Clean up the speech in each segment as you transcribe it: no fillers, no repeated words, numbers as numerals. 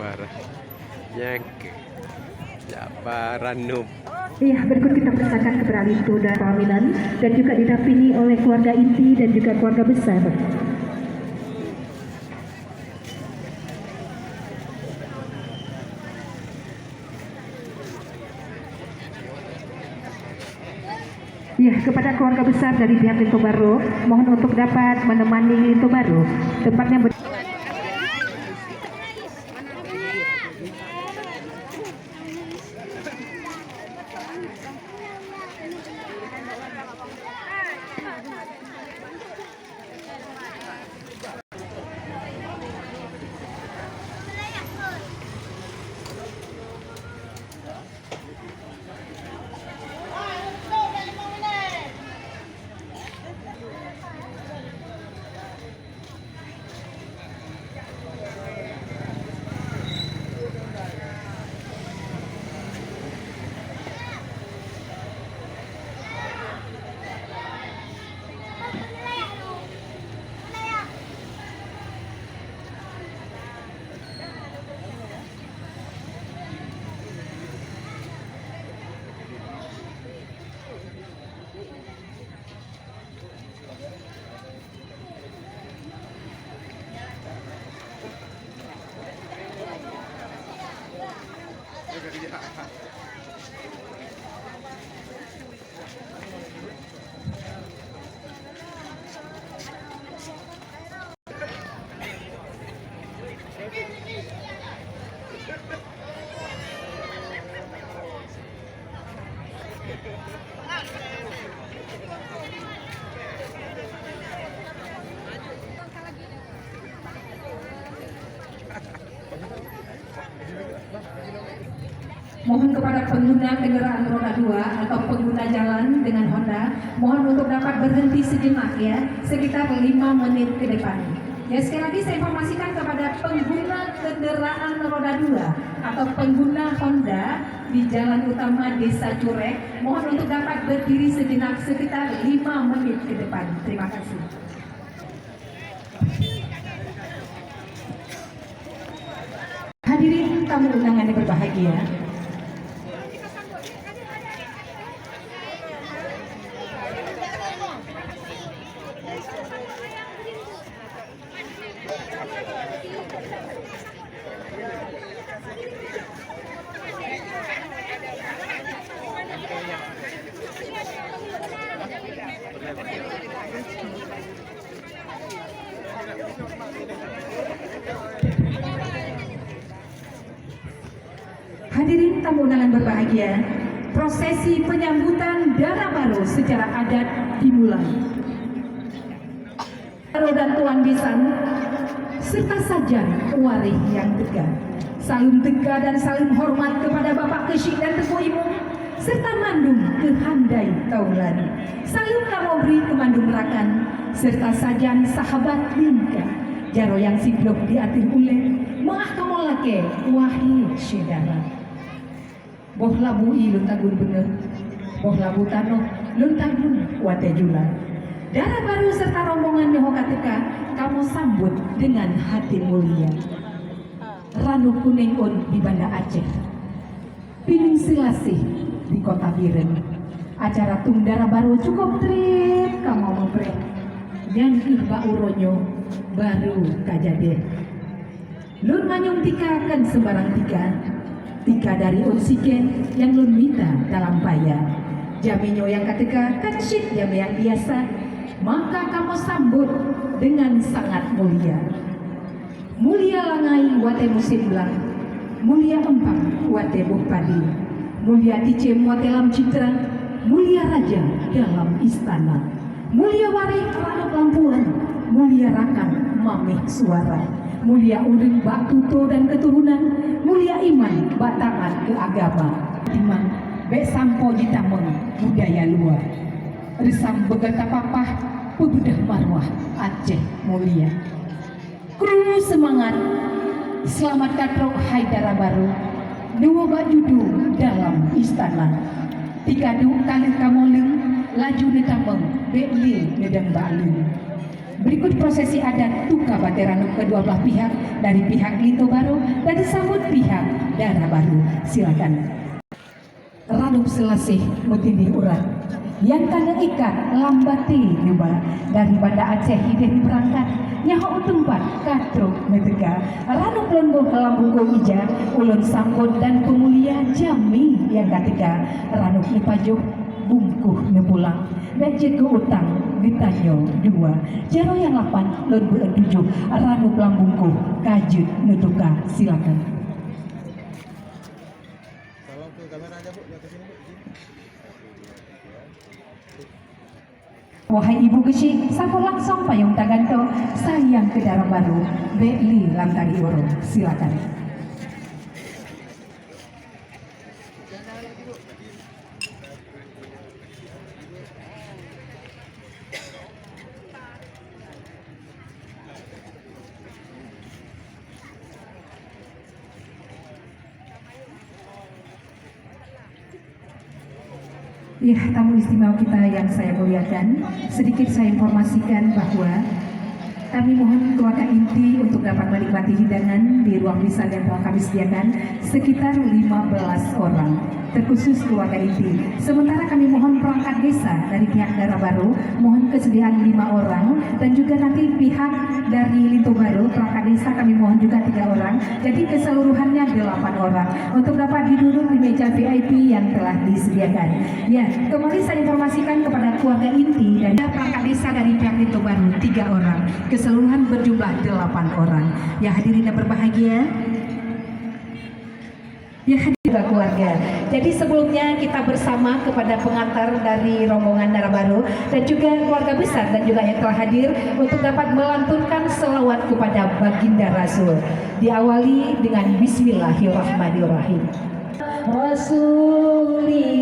Jabaran Nyangke Jabaran Num. Iya, berikut kita persilakan kepada Alito dan Paminan dan juga didampingi oleh keluarga inti dan juga keluarga besar. Ya, kepada keluarga besar dari pihak Lito Baro, mohon untuk dapat menemani Lito Baro. Tempatnya mohon kepada pengguna kendaraan roda 2 atau pengguna jalan dengan Honda, mohon untuk dapat berhenti sejenak ya, sekitar 5 menit ke depan. Ya, sekali lagi saya informasikan kepada pengguna kendaraan roda 2 atau pengguna Honda di jalan utama Desa Curek, mohon untuk dapat berdiri sejenak sekitar 5 menit ke depan. Terima kasih. Hadirin tamu undangan yang berbahagia, hadirin tamu undangan berbahagia, prosesi penyambutan Dara Baro secara adat dimulai. Baro dan Tuan Bisan serta saja waris yang tegak, saling tegak dan saling hormat kepada Bapak Kesyik dan Teguh Imung serta mandum kehandai taulan, saling kamobri kemandum rakan serta sajan sahabat lingka jaro yang siblok diatir ule maah kamolake wahai syedara. Boh labu i luntagun bener, boh labu tanoh luntagun wate jula. Dara Baro serta rombongan Nyohokatika kamu sambut dengan hati mulia. Ranu Kuningun di Banda Aceh, Pining Selasih di Kota Biren. Acara tung Dara Baro cukup trip kamu membrek. Dan Iba Uronyo baru kajade. Lun manyung tika kan sembarang tika dari oksigen yang lun minta dalam paya. Jaminyo yang ketika kecil jami yang biasa, maka kamu sambut dengan sangat mulia. Mulia langai wate musim belang, mulia empang wate buh padi, mulia ticem wate lam citra, mulia raja dalam istana, mulia warik ranuk lampuan, mulia rakan mamih suara, mulia uring bak tuto dan keturunan, mulia iman batangan ke agama, iman bek sampo jitameng budaya luar, resam begata papah pebudah marwah Aceh mulia. Kru semangat, selamat katrok hai Dara Baro, dua bajudu dalam istana, tiga du kali kamoleng, laju ditameng, bekli nedang balung. Berikut prosesi adat Tuka Bateranu kedua belah pihak dari pihak Lito Baru dan disambut pihak Dara Baru. Silakan. Ranum selasih mutindi urat yang tanda ikat lambati nyoba dari Banda Aceh hidin berangkat nyaho tempat katruk netega ranum lombo lambungku ija ulun sambut dan pemulia jami yang ketiga ranum ipajuh bungkuh nepulang dan jaga utang ditanyo dua jaro yang 8 lon beueun 7 ranum lambungku kajut netuka. Silakan. Salam ke kamera aja Bu, ke sini Bu. Wahai ibu gesi, sampun langsung payung taganto sayang ke Dara Baru Beli Lantari Oro. Silakan. Ya, tamu istimewa kita yang saya muliakan, sedikit saya informasikan bahwa kami mohon keluarga inti untuk dapat menikmati hidangan di ruang misal yang telah kami sediakan sekitar 15 orang, terkhusus keluarga inti. Sementara kami mohon perangkat desa dari pihak Dara Baru, mohon kesediaan 5 orang, dan juga nanti pihak dari Lito Baru, perangkat desa kami mohon juga 3 orang, jadi keseluruhannya 8 orang untuk dapat duduk di meja VIP yang telah disediakan. Ya, kembali saya informasikan kepada keluarga inti dan perangkat desa dari pihak Lito Baru 3 orang. Keseluruhan berjumlah 8 orang. Ya, hadirin yang berbahagia. Ya, hadirin keluarga. Jadi sebelumnya kita bersama kepada pengantar dari rombongan Dara Baru dan juga keluarga besar dan juga yang telah hadir untuk dapat melantunkan selawat kepada Baginda Rasul. Diawali dengan Bismillahirrahmanirrahim. Rasulillah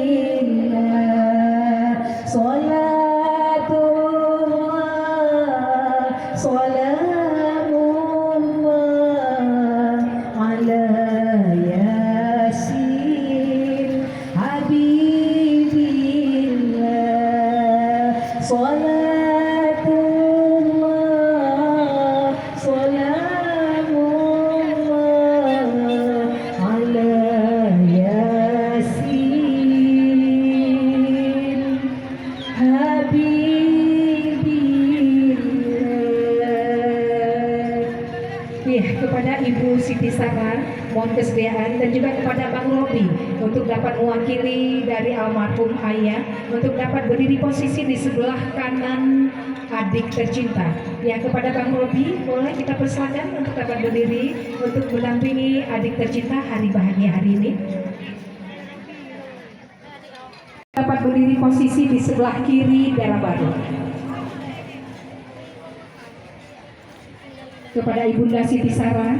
Salatullah Salamullah ala Yasin Habibillah Salatullah Salamullah ala Yasin Habibillah. Kepada Ibu Siti Sarah mohon kesediaan dan juga kepada Bang Robi untuk dapat mewakili dari almarhum ayah untuk dapat berdiri posisi di sebelah kanan adik tercinta. Ya, kepada Bang Robi boleh kita persilakan untuk dapat berdiri untuk mendampingi adik tercinta hari bahagia hari ini. Dapat berdiri posisi di sebelah kiri Dara Baru. Kepada Ibunda Siti Sarah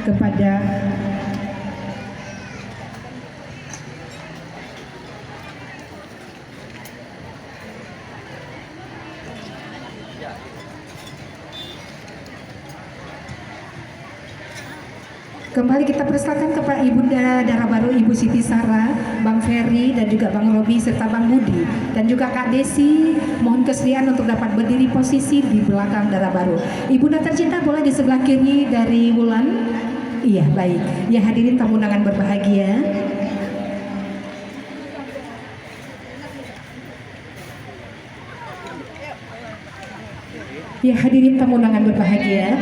kepada kembali kita persilakan kepada Ibunda Dara Baru, Ibu Siti Sarah, Bang Ferry dan juga Bang Robi serta Bang Budi dan juga Kak Desi mohon kesediaan untuk dapat berdiri posisi di belakang Dara Baru. Ibunda tercinta boleh di sebelah kiri dari Wulan. Iya, baik. Ya, hadirin tamu undangan berbahagia. Ya, hadirin tamu undangan berbahagia.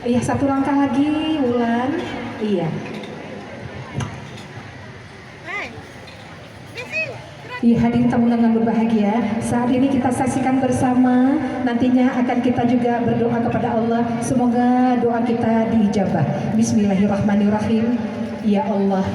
Iya, satu langkah lagi, Wulan. Iya. Iya, hadirin tamu undangan berbahagia. Saat ini kita saksikan bersama. Nantinya akan kita juga berdoa kepada Allah. Semoga doa kita diijabah. Bismillahirrahmanirrahim. Ya Allah,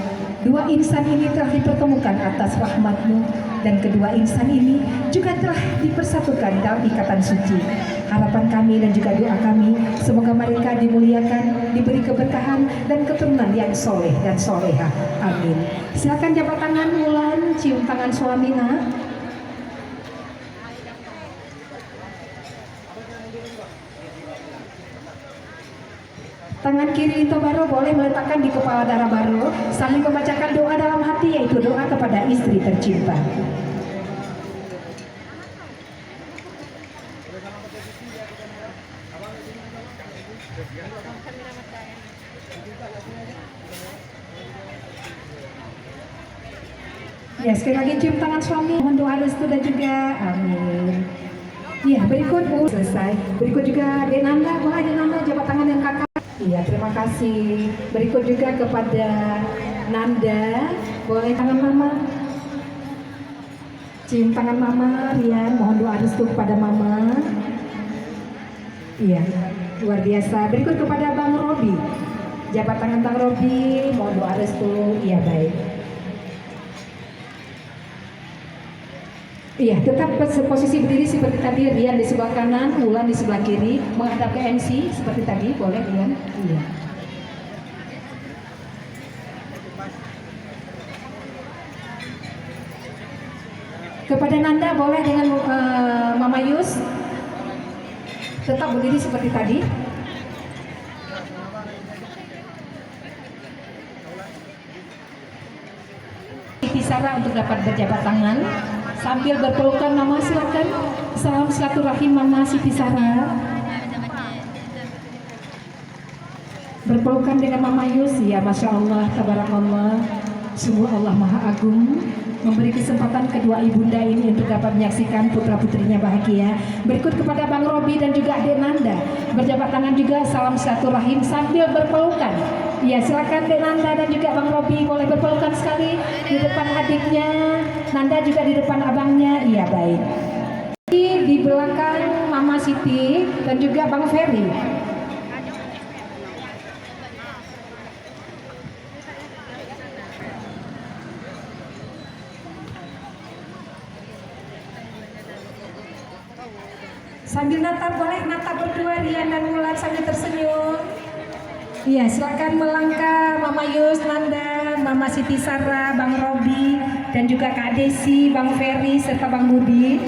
dua insan ini telah dipertemukan atas rahmat-Mu dan kedua insan ini juga telah dipersatukan dalam ikatan suci. Harapan kami dan juga doa kami, semoga mereka dimuliakan, diberi keberkahan dan keturunan yang soleh dan soleha. Amin. Silakan jabat tangan Wulan, cium tangan suami nak. Tangan kiri itu baru boleh meletakkan di kepala darah baru sambil membacakan doa dalam hati, yaitu doa kepada istri tercinta. Ya, sekali lagi cium tangan suami, mohon doa restu dan juga amin. Ya, berikut selesai. Berikut juga Denanda, boleh Denanda jabat tangan yang kakak. Iya, terima kasih. Berikut juga kepada Nanda, boleh tangan mama. Cium tangan mama, Rian, mohon doa restu kepada mama. Iya, luar biasa. Berikut kepada Bang Robi, jabat tangan Bang Robi, mohon doa restu. Iya, baik. Iya, tetap posisi berdiri seperti tadi. Rian di sebelah kanan, Wulan di sebelah kiri, menghadap ke MC seperti tadi. Boleh Rian? Iya. Kepada Nanda boleh dengan Mama Yus tetap berdiri seperti tadi. Siti Sarah untuk dapat berjabat tangan sambil berpelukan. Mama silakan. Salam silaturahim Mama Siti Sarah. Berpelukan dengan Mama Yus, ya Masya Allah, Tabarakallah. Sungguh Allah Maha Agung memberi kesempatan kedua ibunda ini untuk dapat menyaksikan putra-putrinya bahagia. Berikut kepada Bang Robi dan juga Dek Nanda, berjabat tangan juga, salam silaturahim sambil berpelukan. Ya, silakan Dek Nanda dan juga Bang Robi boleh berpelukan sekali di depan adiknya, Nanda juga di depan abangnya. Iya, baik. Di belakang Mama Siti dan juga Bang Ferry. Sambil natap, boleh natap berdua Rian dan Wulan sambil tersenyum. Iya, silakan melangkah Mama Yus, Nanda, Mama Siti Sarah, Bang Robi, dan juga Kak Desi, Bang Ferry, serta Bang Budi.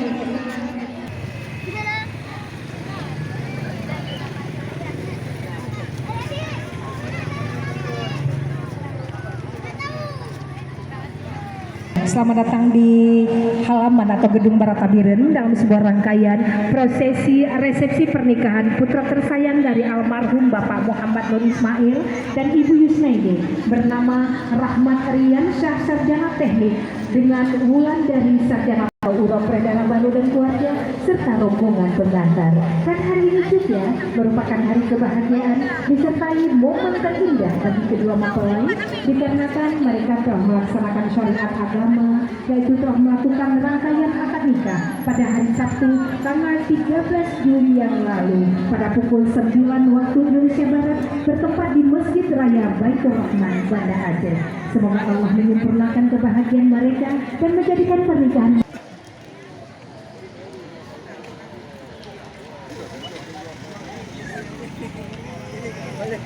Selamat datang di halaman atau gedung Baratabiren dalam sebuah rangkaian prosesi resepsi pernikahan putra tersayang dari almarhum Bapak Muhammad Nur Ismail dan Ibu Yusnaidi bernama Rahmat Rian Syah Sarjana Teknik dengan Wulan dari Sarjana Urop Peredaran Baru dan keluarga serta rombongan pengantar. Dan hari ini juga merupakan hari kebahagiaan disertai momen terindah bagi kedua mempelai dikarenakan mereka telah melaksanakan syariat agama, yaitu telah melakukan rangkaian akad nikah pada hari Sabtu tanggal 13 Juli yang lalu pada pukul 9 waktu Indonesia Barat bertempat di Masjid Raya Baitur Rahman, Banda Aceh. Semoga Allah menyempurnakan kebahagiaan mereka dan menjadikan pernikahan Boleh.